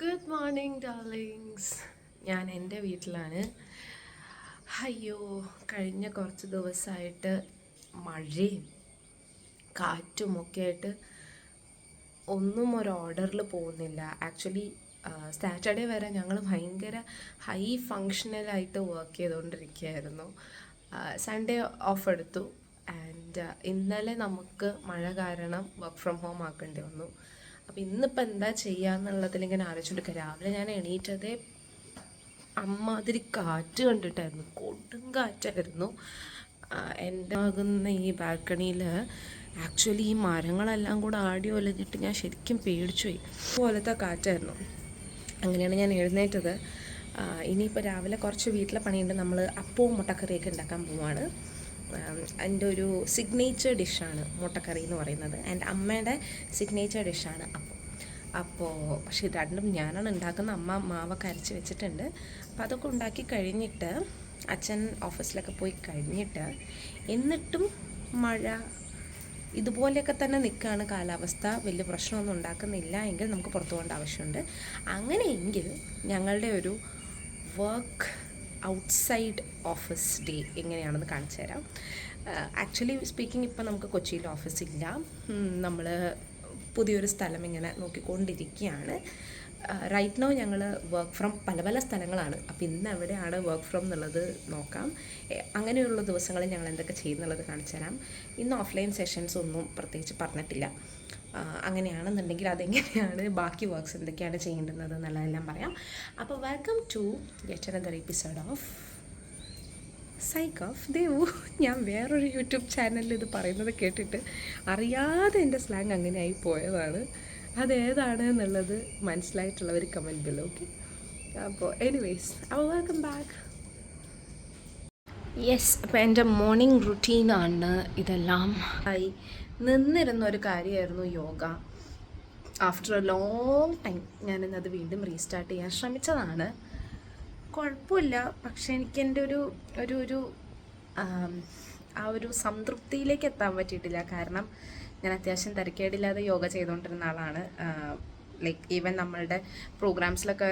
Good morning darlings. ഞാൻ എൻ്റെ വീട്ടിലാണ്. അയ്യോ, കഴിഞ്ഞ കുറച്ച് ദിവസമായിട്ട് മഴയും കാറ്റും ഒക്കെ ആയിട്ട് ഒന്നും ഒരു ഓർഡറിൽ പോകുന്നില്ല. ആക്ച്വലി സാറ്റർഡേ വരെ ഞങ്ങൾ ഭയങ്കര ഹൈ ഫങ്ഷണലായിട്ട് വർക്ക് ചെയ്തുകൊണ്ടിരിക്കുകയായിരുന്നു. സൺഡേ ഓഫ് എടുത്തു ആൻഡ് ഇന്നലെ നമുക്ക് മഴ കാരണം വർക്ക് ഫ്രം ഹോം ആക്കേണ്ടി വന്നു. അപ്പോൾ ഇന്നിപ്പോൾ എന്താ ചെയ്യാന്നുള്ളതിൽ ഇങ്ങനെ ആലോചിച്ചുകൊണ്ടിരിക്കുക. രാവിലെ ഞാൻ എണീറ്റതേ അമ്മാതിരി കാറ്റ് കണ്ടിട്ടായിരുന്നു, കൊടും കാറ്റായിരുന്നു. എൻ്റെ ആകുന്ന ഈ ബാൽക്കണിയിൽ ആക്ച്വലി ഈ മരങ്ങളെല്ലാം കൂടെ ആടി ഒലഞ്ഞിട്ട് ഞാൻ ശരിക്കും പേടിച്ചു പോയി. പോലത്തെ കാറ്റായിരുന്നു. അങ്ങനെയാണ് ഞാൻ എഴുന്നേറ്റത്. ഇനിയിപ്പോൾ രാവിലെ കുറച്ച് വീട്ടിലെ പണിയുണ്ട്. നമ്മൾ അപ്പവും മുട്ടക്കറിയൊക്കെ ഉണ്ടാക്കാൻ പോവാണ്. എൻ്റെ ഒരു സിഗ്നേച്ചർ ഡിഷാണ് മുട്ടക്കറി എന്ന് പറയുന്നത്. എൻ്റെ അമ്മയുടെ സിഗ്നേച്ചർ ഡിഷാണ് അപ്പോൾ പക്ഷേ രണ്ടും ഞാനാണ് ഉണ്ടാക്കുന്ന. അമ്മ മാവൊക്കെ അരച്ച് വെച്ചിട്ടുണ്ട്. അപ്പോൾ അതൊക്കെ ഉണ്ടാക്കി കഴിഞ്ഞിട്ട് അച്ഛൻ ഓഫീസിലൊക്കെ പോയി കഴിഞ്ഞിട്ട് എന്നിട്ടും മഴ ഇതുപോലെയൊക്കെ തന്നെ നിൽക്കുകയാണ് കാലാവസ്ഥ. വലിയ പ്രശ്നമൊന്നും ഉണ്ടാക്കുന്നില്ല എങ്കിൽ നമുക്ക് പുറത്തു പോകേണ്ട ആവശ്യമുണ്ട്. അങ്ങനെയെങ്കിൽ ഞങ്ങളുടെ ഒരു വർക്ക് ഔട്ട്സൈഡ് ഓഫീസ് ഡേ എങ്ങനെയാണെന്ന് കാണിച്ചു തരാം. ആക്ച്വലി സ്പീക്കിംഗ് ഇപ്പം നമുക്ക് കൊച്ചിയിൽ ഓഫീസില്ല. നമ്മൾ പുതിയൊരു സ്ഥലം ഇങ്ങനെ നോക്കിക്കൊണ്ടിരിക്കുകയാണ്. റൈറ്റ് നൗ ഞങ്ങൾ വർക്ക് ഫ്രം പല സ്ഥലങ്ങളാണ്. അപ്പോൾ ഇന്ന് എവിടെയാണ് വർക്ക് ഫ്രം എന്നുള്ളത് നോക്കാം. അങ്ങനെയുള്ള ദിവസങ്ങളിൽ ഞങ്ങൾ എന്തൊക്കെ ചെയ്യുന്നുള്ളത് കാണിച്ചു തരാം. ഇന്ന് ഓഫ്ലൈൻ സെഷൻസ് ഒന്നും പ്രത്യേകിച്ച് പറഞ്ഞിട്ടില്ല. അങ്ങനെയാണെന്നുണ്ടെങ്കിൽ അതെങ്ങനെയാണ്, ബാക്കി വർക്ക്സ് എന്തൊക്കെയാണ് ചെയ്യേണ്ടുന്നത് എന്നുള്ളതെല്ലാം പറയാം. അപ്പോൾ welcome to yet another episode of psych of Devu. ഞാൻ വേറൊരു യൂട്യൂബ് ചാനലിൽ ഇത് പറയുന്നത് കേട്ടിട്ട് അറിയാതെ എൻ്റെ സ്ലാങ് അങ്ങനെയായി പോയതാണ്. അതേതാണ് എന്നുള്ളത് മനസ്സിലായിട്ടുള്ളവർ കമൻറ്റ് ബിലോ. ഓക്കെ, അപ്പോൾ എനിവേയ്സ്, അപ്പോൾ വെൽക്കം ബാക്ക്. യെസ്, അപ്പോൾ എൻ്റെ മോർണിംഗ് റുട്ടീനാണ് ഇതെല്ലാം. ആയി നിന്നിരുന്ന ഒരു കാര്യമായിരുന്നു yoga. After a long time ഞാനിന്നത് വീണ്ടും റീസ്റ്റാർട്ട് ചെയ്യാൻ ശ്രമിച്ചതാണ്. കുഴപ്പമില്ല, പക്ഷേ എനിക്ക് എൻ്റെ ഒരു ആ ഒരു സംതൃപ്തിയിലേക്ക് എത്താൻ പറ്റിയിട്ടില്ല. കാരണം ഞാൻ അത്യാവശ്യം തിരക്കേടില്ലാതെ യോഗ ചെയ്തുകൊണ്ടിരുന്ന ആളാണ്. ലൈക്ക് ഈവൻ നമ്മളുടെ പ്രോഗ്രാംസിലൊക്കെ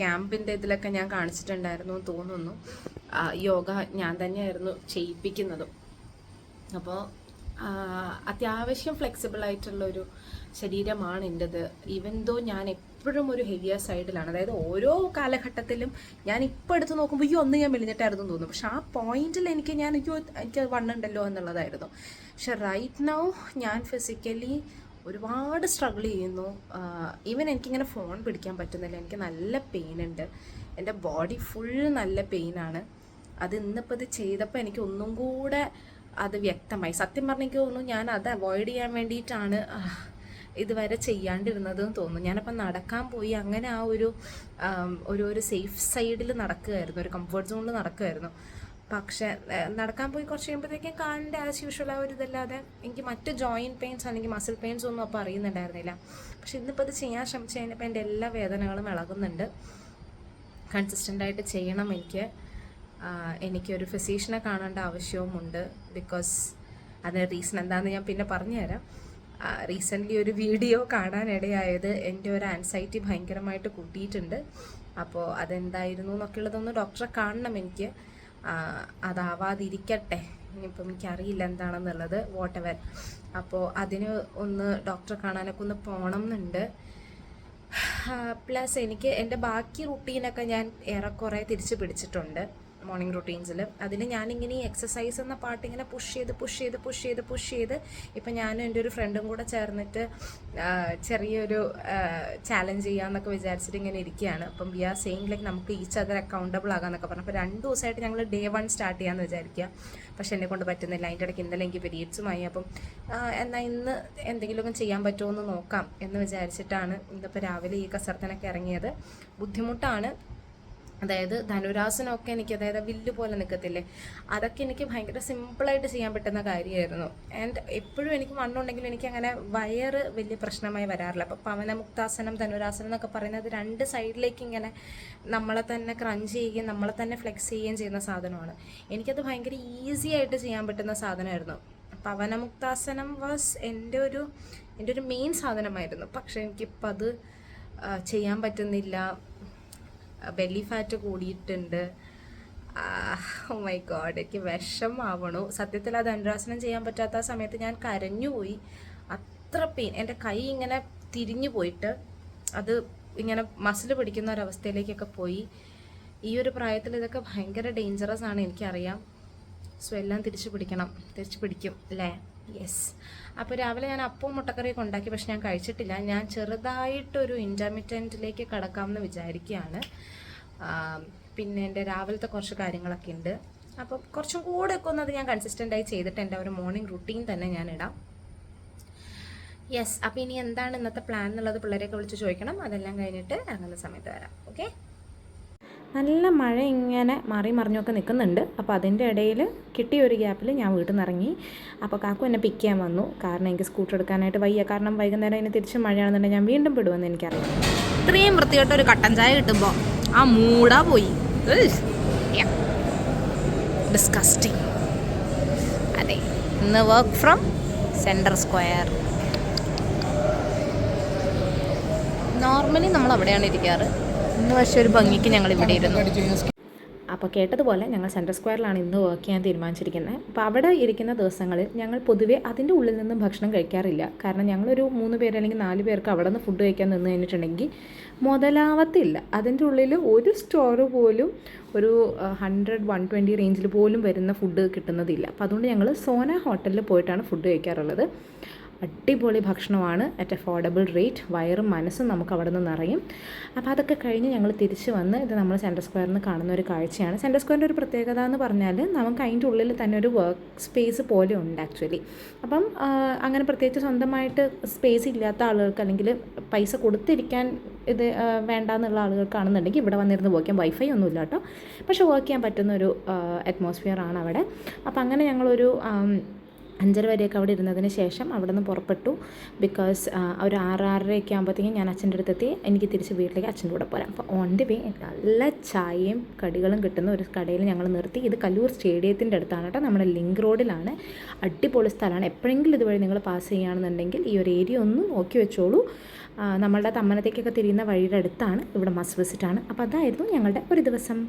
ക്യാമ്പിൻ്റെ ഇതിലൊക്കെ ഞാൻ കാണിച്ചിട്ടുണ്ടായിരുന്നു തോന്നുന്നു. യോഗ ഞാൻ തന്നെയായിരുന്നു ചെയ്യിപ്പിക്കുന്നതും. അപ്പോൾ അത്യാവശ്യം ഫ്ലെക്സിബിളായിട്ടുള്ളൊരു ശരീരമാണ് എൻ്റെത്. ഈവൻ ദോ ഞാൻ എപ്പോഴും ഒരു ഹെവിയർ സൈഡിലാണ്. അതായത് ഓരോ കാലഘട്ടത്തിലും ഞാൻ ഇപ്പോൾ എടുത്ത് നോക്കുമ്പോൾ ഒന്ന് ഞാൻ മെലിഞ്ഞിട്ടായിരുന്നു തോന്നും. പക്ഷെ ആ പോയിന്റിൽ എനിക്ക് വണ്ണുണ്ടല്ലോ എന്നുള്ളതായിരുന്നു. പക്ഷെ റൈറ്റ് നൗ ഞാൻ ഫിസിക്കലി ഒരുപാട് സ്ട്രഗിൾ ചെയ്യുന്നു. ഈവൻ എനിക്കിങ്ങനെ ഫോൺ പിടിക്കാൻ പറ്റുന്നില്ല. എനിക്ക് നല്ല പെയിനുണ്ട്. എൻ്റെ ബോഡി ഫുൾ നല്ല പെയിനാണ്. അത് ഇന്നിപ്പോൾ ഇത് ചെയ്തപ്പോൾ എനിക്ക് ഒന്നും കൂടെ അത് വ്യക്തമായി. സത്യം പറഞ്ഞെങ്കിൽ തോന്നുന്നു ഞാൻ അത് അവോയ്ഡ് ചെയ്യാൻ വേണ്ടിയിട്ടാണ് ഇതുവരെ ചെയ്യാണ്ടിരുന്നതെന്ന് തോന്നുന്നു. ഞാനപ്പം നടക്കാൻ പോയി അങ്ങനെ ആ ഒരു സേഫ് സൈഡിൽ നടക്കുകയായിരുന്നു, ഒരു കംഫർട്ട് സോണിൽ നടക്കുമായിരുന്നു. പക്ഷേ നടക്കാൻ പോയി കുറച്ച് കഴിയുമ്പോഴത്തേക്കും കാലിൻ്റെ ആസ് യൂഷ്വൽ ആ ഒരു ഇതല്ലാതെ എനിക്ക് മറ്റ് ജോയിൻറ്റ് പെയിൻസ് അല്ലെങ്കിൽ മസിൽ പെയിൻസ് ഒന്നും അപ്പോൾ അറിയുന്നുണ്ടായിരുന്നില്ല. പക്ഷെ ഇന്നിപ്പോൾ അത് ചെയ്യാൻ ശ്രമിച്ചു കഴിഞ്ഞപ്പോൾ എൻ്റെ എല്ലാ വേദനകളും ഇളകുന്നുണ്ട്. കൺസിസ്റ്റൻ്റായിട്ട് ചെയ്യണം. എനിക്കൊരു ഫിസീഷ്യനെ കാണേണ്ട ആവശ്യവുമുണ്ട്. ബിക്കോസ് അതിന് റീസൺ എന്താണെന്ന് ഞാൻ പിന്നെ പറഞ്ഞുതരാം. റീസെൻ്റ്ലി ഒരു വീഡിയോ കാണാനിടയായത് എൻ്റെ ഒരു ആൻസൈറ്റി ഭയങ്കരമായിട്ട് കൂട്ടിയിട്ടുണ്ട്. അപ്പോൾ അതെന്തായിരുന്നു എന്നൊക്കെയുള്ളതൊന്ന് ഡോക്ടറെ കാണണം എനിക്ക്. അതാവാതിരിക്കട്ടെ, ഇനിയിപ്പം എനിക്കറിയില്ല എന്താണെന്നുള്ളത്, വോട്ടെവർ. അപ്പോൾ അതിന് ഒന്ന് ഡോക്ടറെ കാണാനൊക്കെ ഒന്ന് പോകണം എന്നുണ്ട്. പ്ലസ് എനിക്ക് എൻ്റെ ബാക്കി റുട്ടീനൊക്കെ ഞാൻ ഏറെക്കുറെ തിരിച്ച് പിടിച്ചിട്ടുണ്ട്. മോർണിംഗ് റുട്ടീൻസിൽ അതിന് ഞാനിങ്ങനെ ഈ എക്സസൈസ് എന്ന പാട്ട് ഇങ്ങനെ പുഷ് ചെയ്ത് ഇപ്പം ഞാനും എൻ്റെ ഒരു ഫ്രണ്ടും കൂടെ ചേർന്നിട്ട് ചെറിയൊരു ചാലഞ്ച് ചെയ്യാമെന്നൊക്കെ വിചാരിച്ചിട്ട് ഇങ്ങനെ ഇരിക്കുകയാണ്. അപ്പം വി ആർ സെയിങ് ലൈക്ക് നമുക്ക് ഈച്ച് അതർ അക്കൗണ്ടബിൾ ആകാമെന്നൊക്കെ പറഞ്ഞു. അപ്പോൾ 2 ദിവസമായിട്ട് ഞങ്ങൾ ഡേ 1 സ്റ്റാർട്ട് ചെയ്യാമെന്ന് വിചാരിക്കുക. പക്ഷെ എന്നെ കൊണ്ട് പറ്റുന്നില്ല. അതിൻ്റെ ഇടയ്ക്ക് ഇന്നലെ എനിക്ക് പീരിയഡ്സുമായി. അപ്പം എന്നാൽ ഇന്ന് എന്തെങ്കിലുമൊക്കെ ചെയ്യാൻ പറ്റുമോ എന്ന് നോക്കാം എന്ന് വിചാരിച്ചിട്ടാണ് ഇന്നിപ്പോൾ രാവിലെ ഈ കസർത്തിനൊക്കെ ഇറങ്ങിയത്. ബുദ്ധിമുട്ടാണ്. അതായത് ധനുരാസനമൊക്കെ എനിക്ക്, അതായത് വില്ല് പോലെ നിൽക്കത്തില്ലേ, അതൊക്കെ എനിക്ക് ഭയങ്കര സിമ്പിളായിട്ട് ചെയ്യാൻ പറ്റുന്ന കാര്യമായിരുന്നു. ആൻഡ് എപ്പോഴും എനിക്ക് മണ്ണുണ്ടെങ്കിലും എനിക്ക് അങ്ങനെ വയറ് വലിയ പ്രശ്നമായി വരാറില്ല. അപ്പോൾ പവനമുക്താസനം, ധനുരാസനം എന്നൊക്കെ പറയുന്നത് 2 സൈഡിലേക്ക് ഇങ്ങനെ നമ്മളെ തന്നെ ക്രഞ്ച് ചെയ്യുകയും നമ്മളെ തന്നെ ഫ്ലെക്സ് ചെയ്യുകയും ചെയ്യുന്ന സാധനമാണ്. എനിക്കത് ഭയങ്കര ഈസി ആയിട്ട് ചെയ്യാൻ പറ്റുന്ന സാധനമായിരുന്നു. പവനമുക്താസനം വാസ് എൻ്റെ ഒരു മെയിൻ സാധനമായിരുന്നു. പക്ഷേ എനിക്കിപ്പോൾ അത് ചെയ്യാൻ പറ്റുന്നില്ല, ബെല്ലി ഫാറ്റ് കൂടിയിട്ടുണ്ട്. ഓ മൈ ഗോഡ്, എനിക്ക് വിഷമാവണു സത്യത്തിൽ. അത് ധനുരാസനം ചെയ്യാൻ പറ്റാത്ത ആ സമയത്ത് ഞാൻ കരഞ്ഞുപോയി. അത്ര പെയിൻ, എൻ്റെ കൈ ഇങ്ങനെ തിരിഞ്ഞു പോയിട്ട് അത് ഇങ്ങനെ മസിൽ പിടിക്കുന്ന ഒരവസ്ഥയിലേക്കൊക്കെ പോയി. ഈ ഒരു പ്രായത്തിൽ ഇതൊക്കെ ഭയങ്കര ഡേഞ്ചറസ് ആണ്, എനിക്കറിയാം. സോ എല്ലാം തിരിച്ചു പിടിക്കും അല്ലേ? യെസ്. അപ്പോൾ രാവിലെ ഞാൻ അപ്പവും മുട്ടക്കറിയൊക്കെ ഉണ്ടാക്കി, പക്ഷെ ഞാൻ കഴിച്ചിട്ടില്ല. ഞാൻ ചെറുതായിട്ടൊരു ഇൻ്റർമീഡിയൻറ്റിലേക്ക് കടക്കാമെന്ന് വിചാരിക്കുകയാണ്. പിന്നെ എൻ്റെ രാവിലത്തെ കുറച്ച് കാര്യങ്ങളൊക്കെ ഉണ്ട്. അപ്പോൾ കുറച്ചും കൂടെ ഒക്കെ ഒന്ന് അത് ഞാൻ കൺസിസ്റ്റൻ്റായി ചെയ്തിട്ട് എൻ്റെ ഒരു മോർണിംഗ് റുട്ടീൻ തന്നെ ഞാൻ ഇടാം. യെസ്. അപ്പോൾ ഇനി എന്താണ് ഇന്നത്തെ പ്ലാൻ എന്നുള്ളത് പിള്ളേരെയൊക്കെ വിളിച്ച് ചോദിക്കണം. അതെല്ലാം കഴിഞ്ഞിട്ട് ഇറങ്ങുന്ന സമയത്ത് വരാം. ഓക്കെ. നല്ല മഴ ഇങ്ങനെ മാറി മറിഞ്ഞൊക്കെ നിൽക്കുന്നുണ്ട്. അപ്പോൾ അതിൻ്റെ ഇടയിൽ കിട്ടിയ ഒരു ഗ്യാപ്പിൽ ഞാൻ വീട്ടിൽ നിന്ന് ഇറങ്ങി. അപ്പോൾ കാക്കു എന്നെ പിക്ക് ചെയ്യാൻ വന്നു. കാരണം എനിക്ക് സ്കൂട്ടർ എടുക്കാനായിട്ട് വയ്യ. കാരണം വൈകുന്നേരം അതിന് തിരിച്ച് മഴയാണെന്നുണ്ടെങ്കിൽ ഞാൻ വീണ്ടും വിടുമെന്ന് എനിക്കറിയാം. ഇത്രയും വൃത്തിയായിട്ട് ഒരു കട്ടൻ ചായ കിട്ടുമ്പോൾ ആ മൂടാ പോയി. ഡിസ്കസ്റ്റിംഗ്. അതെ, ഇന്ന് work from central square. Normally നമ്മൾ അവിടെയാണ് ഇരിക്കാറ്. ഇന്ന് പക്ഷേ ഒരു ഭംഗിക്ക് ഞങ്ങൾ ഇവിടെ ഇരുന്നു. അപ്പോൾ കേട്ടതുപോലെ ഞങ്ങൾ സെൻട്രൽ സ്ക്വയറിലാണ് ഇന്ന് വർക്ക് ചെയ്യാൻ തീരുമാനിച്ചിരിക്കുന്നത്. അപ്പോൾ അവിടെ ഇരിക്കുന്ന ദിവസങ്ങളിൽ ഞങ്ങൾ പൊതുവേ അതിൻ്റെ ഉള്ളിൽ നിന്നും ഭക്ഷണം കഴിക്കാറില്ല. കാരണം ഞങ്ങളൊരു 3 പേര് അല്ലെങ്കിൽ 4 പേർക്ക് അവിടെ നിന്ന് ഫുഡ് കഴിക്കാൻ നിന്ന് കഴിഞ്ഞിട്ടുണ്ടെങ്കിൽ മുതലാവത്തില്ല. അതിൻ്റെ ഉള്ളിൽ ഒരു സ്റ്റോറ് പോലും ഒരു 100-120 റേഞ്ചിൽ പോലും വരുന്ന ഫുഡ് കിട്ടുന്നതില്ല. അപ്പോൾ അതുകൊണ്ട് ഞങ്ങൾ സോന ഹോട്ടലിൽ പോയിട്ടാണ് ഫുഡ് കഴിക്കാറുള്ളത്. അടിപൊളി ഭക്ഷണമാണ്, അറ്റ് അഫോർഡബിൾ റേറ്റ്. വയറും മനസ്സും നമുക്ക് അവിടെ നിന്ന് നിറയും. അപ്പോൾ അതൊക്കെ കഴിഞ്ഞ് ഞങ്ങൾ തിരിച്ച് വന്ന് ഇത് നമ്മൾ സെൻട്രൽ സ്ക്വയറിൽ നിന്ന് കാണുന്ന ഒരു കാഴ്ചയാണ്. സെൻട്രൽ സ്ക്വയറിൻ്റെ ഒരു പ്രത്യേകത എന്ന് പറഞ്ഞാൽ നമുക്ക് അതിൻ്റെ ഉള്ളിൽ തന്നെ ഒരു വർക്ക് സ്പേസ് പോലെ ഉണ്ട് ആക്ച്വലി. അപ്പം അങ്ങനെ പ്രത്യേകിച്ച് സ്വന്തമായിട്ട് സ്പേസ് ഇല്ലാത്ത ആളുകൾക്ക് അല്ലെങ്കിൽ പൈസ കൊടുത്തിരിക്കാൻ ഇത് വേണ്ടാന്നുള്ള ആളുകൾക്കാണെന്നുണ്ടെങ്കിൽ ഇവിടെ വന്നിരുന്ന് വർക്ക് ചെയ്യാം. വൈഫൈ ഒന്നുമില്ല കേട്ടോ, പക്ഷേ വർക്ക് ചെയ്യാൻ പറ്റുന്നൊരു അറ്റ്മോസ്ഫിയർ ആണ് അവിടെ. അപ്പോൾ അങ്ങനെ ഞങ്ങളൊരു 5:30 വരെയൊക്കെ അവിടെ ഇരുന്നതിന് ശേഷം അവിടെ നിന്ന് പുറപ്പെട്ടു. ബിക്കോസ് ഒരു 6-6:30 ആകുമ്പോഴത്തേക്കും ഞാൻ അച്ഛൻ്റെ അടുത്തെത്തി. എനിക്ക് തിരിച്ച് വീട്ടിലേക്ക് അച്ഛൻ്റെ കൂടെ പോരാം. അപ്പോൾ ഓൺ ദി വേ നല്ല ചായയും കടികളും കിട്ടുന്ന ഒരു കടയിൽ ഞങ്ങൾ നിർത്തി. ഇത് കല്ലൂർ സ്റ്റേഡിയത്തിൻ്റെ അടുത്താണ് കേട്ടോ, നമ്മുടെ ലിങ്ക് റോഡിലാണ്. അടിപൊളി സ്ഥലമാണ്. എപ്പോഴെങ്കിലും ഇതുവഴി നിങ്ങൾ പാസ് ചെയ്യുകയാണെന്നുണ്ടെങ്കിൽ ഈ ഒരു ഏരിയ ഒന്ന് നോക്കി വെച്ചോളൂ. നമ്മളുടെ തമ്മനത്തേക്കൊക്കെ തിരിയുന്ന വഴിയുടെ അടുത്താണ്. ഇവിടെ മസ്റ്റ് വിസിറ്റാണ്. അപ്പോൾ അതായിരുന്നു ഞങ്ങളുടെ ഒരു ദിവസം.